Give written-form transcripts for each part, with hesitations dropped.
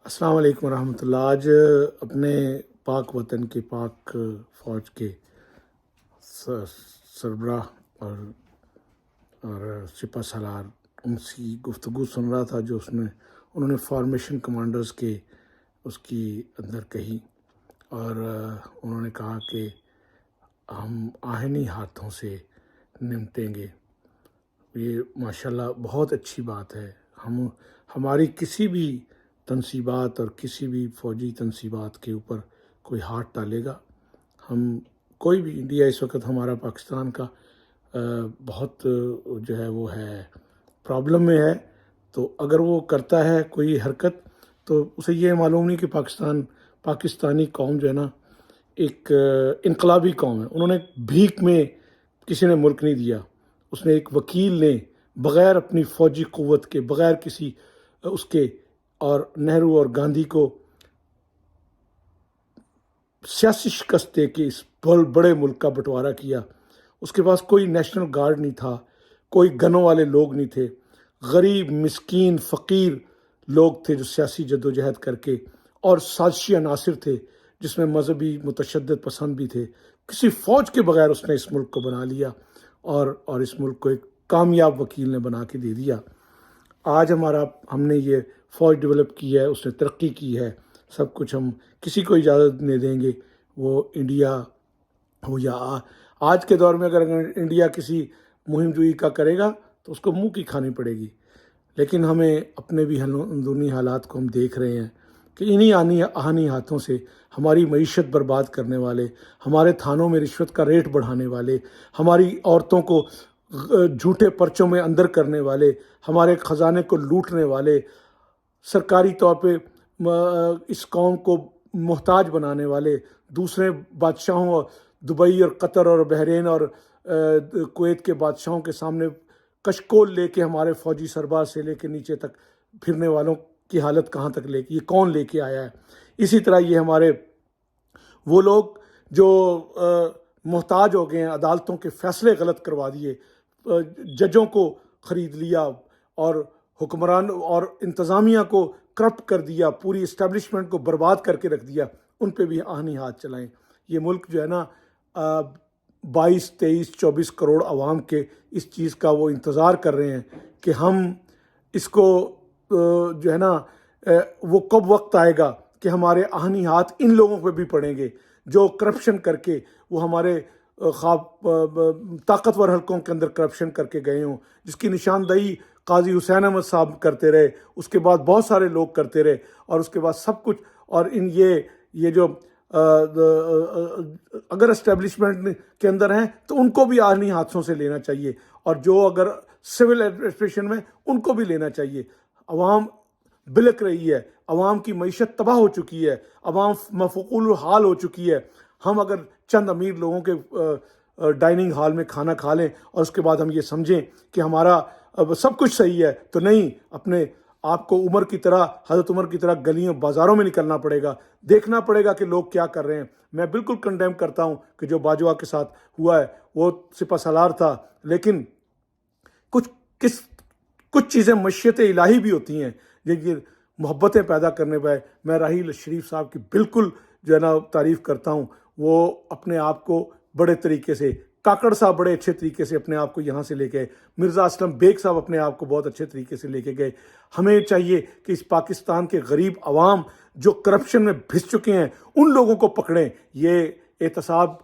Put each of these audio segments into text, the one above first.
السلام علیکم ورحمۃ اللہ۔ آج اپنے پاک وطن کے پاک فوج کے سربراہ اور سپہ سالار ان کی گفتگو سن رہا تھا جو انہوں نے فارمیشن کمانڈرز کے اس کی اندر کہی، اور انہوں نے کہا کہ ہم آہنی ہاتھوں سے نمٹیں گے۔ یہ ماشاءاللہ بہت اچھی بات ہے۔ ہماری کسی بھی تنصیبات اور کسی بھی فوجی تنصیبات کے اوپر کوئی ہاتھ ڈالے گا، کوئی بھی انڈیا اس وقت ہمارا پاکستان کا بہت جو ہے وہ ہے پرابلم میں ہے، تو اگر وہ کرتا ہے کوئی حرکت تو اسے یہ معلوم نہیں کہ پاکستانی قوم جو ہے نا ایک انقلابی قوم ہے۔ انہوں نے بھیک میں کسی نے ملک نہیں دیا، اس نے ایک وکیل نے بغیر اپنی فوجی قوت کے، بغیر کسی اس کے، اور نہرو اور گاندھی کو سیاسی شکست دے کے اس بڑے ملک کا بٹوارا کیا۔ اس کے پاس کوئی نیشنل گارڈ نہیں تھا، کوئی گنوں والے لوگ نہیں تھے، غریب مسکین فقیر لوگ تھے جو سیاسی جدوجہد کر کے، اور سازشی عناصر تھے جس میں مذہبی متشدد پسند بھی تھے۔ کسی فوج کے بغیر اس نے اس ملک کو بنا لیا، اور اس ملک کو ایک کامیاب وکیل نے بنا کے دے دیا۔ آج ہم نے یہ فوج ڈیولپ کی ہے، اس نے ترقی کی ہے، سب کچھ ہم کسی کو اجازت نہیں دیں گے، وہ انڈیا ہو یا آج کے دور میں اگر انڈیا کسی مہم جوئی کا کرے گا تو اس کو منہ کی کھانی پڑے گی۔ لیکن ہمیں اپنے بھی اندرونی حالات کو ہم دیکھ رہے ہیں کہ انہی آہنی ہاتھوں سے ہماری معیشت برباد کرنے والے، ہمارے تھانوں میں رشوت کا ریٹ بڑھانے والے، ہماری عورتوں کو جھوٹے پرچوں میں اندر کرنے والے، ہمارے خزانے کو لوٹنے والے، سرکاری طور پہ اس قوم کو محتاج بنانے والے، دوسرے بادشاہوں اور دبئی اور قطر اور بحرین اور کویت کے بادشاہوں کے سامنے کشکول لے کے ہمارے فوجی سربراہ سے لے کے نیچے تک پھرنے والوں کی حالت کہاں تک یہ کون لے کے آیا ہے۔ اسی طرح یہ ہمارے وہ لوگ جو محتاج ہو گئے ہیں، عدالتوں کے فیصلے غلط کروا دیے، ججوں کو خرید لیا، اور حکمران اور انتظامیہ کو کرپٹ کر دیا، پوری اسٹیبلشمنٹ کو برباد کر کے رکھ دیا، ان پہ بھی آہنی ہاتھ چلائیں۔ یہ ملک جو ہے نا 22 23 24 کروڑ عوام کے اس چیز کا وہ انتظار کر رہے ہیں کہ ہم اس کو جو ہے نا وہ کب وقت آئے گا کہ ہمارے آہنی ہاتھ ان لوگوں پہ بھی پڑیں گے جو کرپشن کر کے وہ ہمارے خواب طاقتور حلقوں کے اندر کرپشن کر کے گئے ہوں، جس کی نشاندہی قاضی حسین احمد صاحب کرتے رہے، اس کے بعد بہت سارے لوگ کرتے رہے، اور اس کے بعد سب کچھ، اور یہ جو اگر اسٹیبلشمنٹ کے اندر ہیں تو ان کو بھی آہنی ہاتھوں سے لینا چاہیے، اور جو اگر سول ایڈمنسٹریشن میں ان کو بھی لینا چاہیے۔ عوام بلک رہی ہے، عوام کی معیشت تباہ ہو چکی ہے، عوام مفقول الحال ہو چکی ہے۔ ہم اگر چند امیر لوگوں کے ڈائننگ ہال میں کھانا کھا لیں اور اس کے بعد ہم یہ سمجھیں کہ ہمارا سب کچھ صحیح ہے، تو نہیں، اپنے آپ کو حضرت عمر کی طرح گلیوں بازاروں میں نکلنا پڑے گا، دیکھنا پڑے گا کہ لوگ کیا کر رہے ہیں۔ میں بالکل کنڈیم کرتا ہوں کہ جو باجوہ کے ساتھ ہوا ہے، وہ سپہ سالار تھا، لیکن کچھ چیزیں مشیت الہی بھی ہوتی ہیں، یہ محبتیں پیدا کرنے پہ میں راحیل شریف صاحب کی بالکل جو ہے نا تعریف کرتا ہوں۔ وہ اپنے آپ کو بڑے طریقے سے، کاکڑ صاحب بڑے اچھے طریقے سے اپنے آپ کو یہاں سے لے گئے، مرزا اسلم بیگ صاحب اپنے آپ کو بہت اچھے طریقے سے لے کے گئے۔ ہمیں چاہیے کہ اس پاکستان کے غریب عوام جو کرپشن میں بھس چکے ہیں ان لوگوں کو پکڑیں۔ یہ احتساب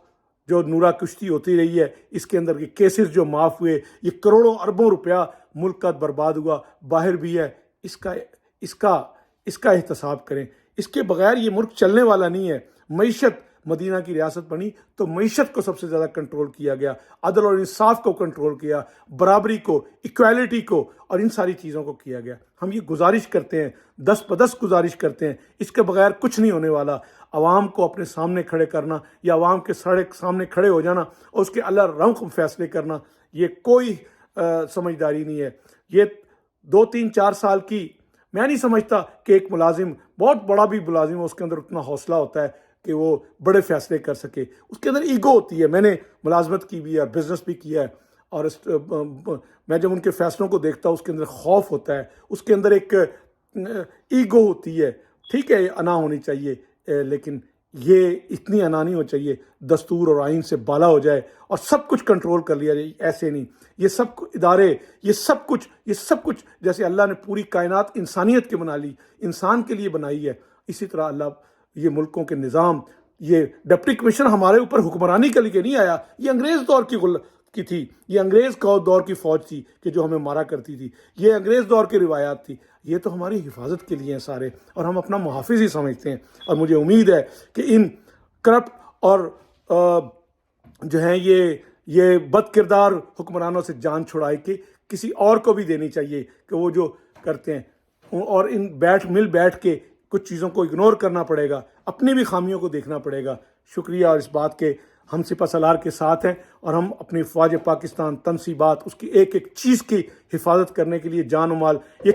جو نورا کشتی ہوتی رہی ہے، اس کے اندر یہ کیسز جو معاف ہوئے، یہ کروڑوں اربوں روپیہ ملک کا برباد ہوا، باہر بھی ہے، اس کا احتساب کریں۔ اس کے بغیر یہ ملک چلنے والا نہیں ہے۔ معیشت، مدینہ کی ریاست بنی تو معیشت کو سب سے زیادہ کنٹرول کیا گیا، عدل اور انصاف کو کنٹرول کیا، برابری کو، ایکویلٹی کو، اور ان ساری چیزوں کو کیا گیا۔ ہم یہ گزارش کرتے ہیں، دست بدست گزارش کرتے ہیں، اس کے بغیر کچھ نہیں ہونے والا۔ عوام کو اپنے سامنے کھڑے کرنا یا عوام کے سامنے کھڑے ہو جانا اور اس کے اللہ رحم فیصلے کرنا، یہ کوئی سمجھداری نہیں ہے۔ یہ 2 3 4 سال کی، میں نہیں سمجھتا کہ ایک ملازم، بہت بڑا بھی ملازم، اس کے اندر اتنا حوصلہ ہوتا ہے کہ وہ بڑے فیصلے کر سکے۔ اس کے اندر ایگو ہوتی ہے۔ میں نے ملازمت کی بھی ہے، بزنس بھی کیا ہے، اور میں جب ان کے فیصلوں کو دیکھتا ہوں اس کے اندر خوف ہوتا ہے، اس کے اندر ایک ایگو ہوتی ہے، ٹھیک ہے انا ہونی چاہیے، لیکن یہ اتنی انا نہیں ہو چاہیے دستور اور آئین سے بالا ہو جائے اور سب کچھ کنٹرول کر لیا جائے، ایسے نہیں۔ یہ سب ادارے، یہ سب کچھ جیسے اللہ نے پوری کائنات انسانیت کی بنا لی، انسان کے لیے بنائی ہے، اسی طرح اللہ یہ ملکوں کے نظام، یہ ڈپٹی کمشنر ہمارے اوپر حکمرانی کے لیے نہیں آیا، یہ انگریز دور کی تھی، یہ انگریز دور کی فوج تھی کہ جو ہمیں مارا کرتی تھی، یہ انگریز دور کی روایات تھی، یہ تو ہماری حفاظت کے لیے ہیں سارے، اور ہم اپنا محافظ ہی سمجھتے ہیں۔ اور مجھے امید ہے کہ ان کرپٹ اور جو ہیں یہ بد کردار حکمرانوں سے جان چھڑائی کے کسی اور کو بھی دینی چاہیے کہ وہ جو کرتے ہیں، اور ان بیٹھ کے کچھ چیزوں کو اگنور کرنا پڑے گا، اپنی بھی خامیوں کو دیکھنا پڑے گا۔ شکریہ اور اس بات کے ہم سپہ سالار کے ساتھ ہیں، اور ہم اپنی فوج پاکستان تنصیبات، اس کی ایک ایک چیز کی حفاظت کرنے کے لیے جان و مال، یہ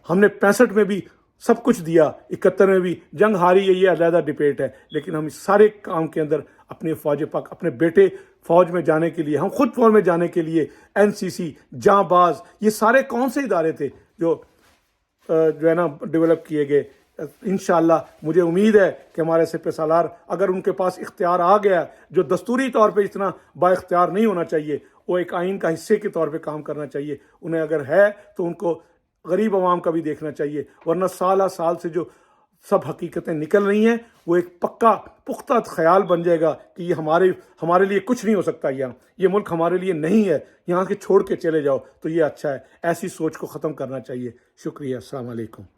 ہم نے 65 میں بھی سب کچھ دیا، 71 میں بھی جنگ ہاری ہے، یہ علیحدہ ڈبیٹ ہے، لیکن ہم اس سارے کام کے اندر اپنے فوج اپنے بیٹے فوج میں جانے کے لیے، ہم خود فوج میں جانے کے لیے NCC، جاں باز، یہ سارے کون سے ادارے تھے جو ہے نا ڈیولپ کیے گئے۔ انشاءاللہ مجھے امید ہے کہ ہمارے سپہ سالار، اگر ان کے پاس اختیار آ گیا جو دستوری طور پہ اتنا با اختیار نہیں ہونا چاہیے، وہ ایک آئین کا حصے کے طور پہ کام کرنا چاہیے، انہیں اگر ہے تو ان کو غریب عوام کا بھی دیکھنا چاہیے، ورنہ سالہ سال سے جو سب حقیقتیں نکل رہی ہیں وہ ایک پکا پختہ خیال بن جائے گا کہ یہ ہمارے لیے کچھ نہیں ہو سکتا، یہاں یہ ملک ہمارے لیے نہیں ہے، یہاں کے چھوڑ کے چلے جاؤ تو یہ اچھا ہے۔ ایسی سوچ کو ختم کرنا چاہیے۔ شکریہ، السلام علیکم۔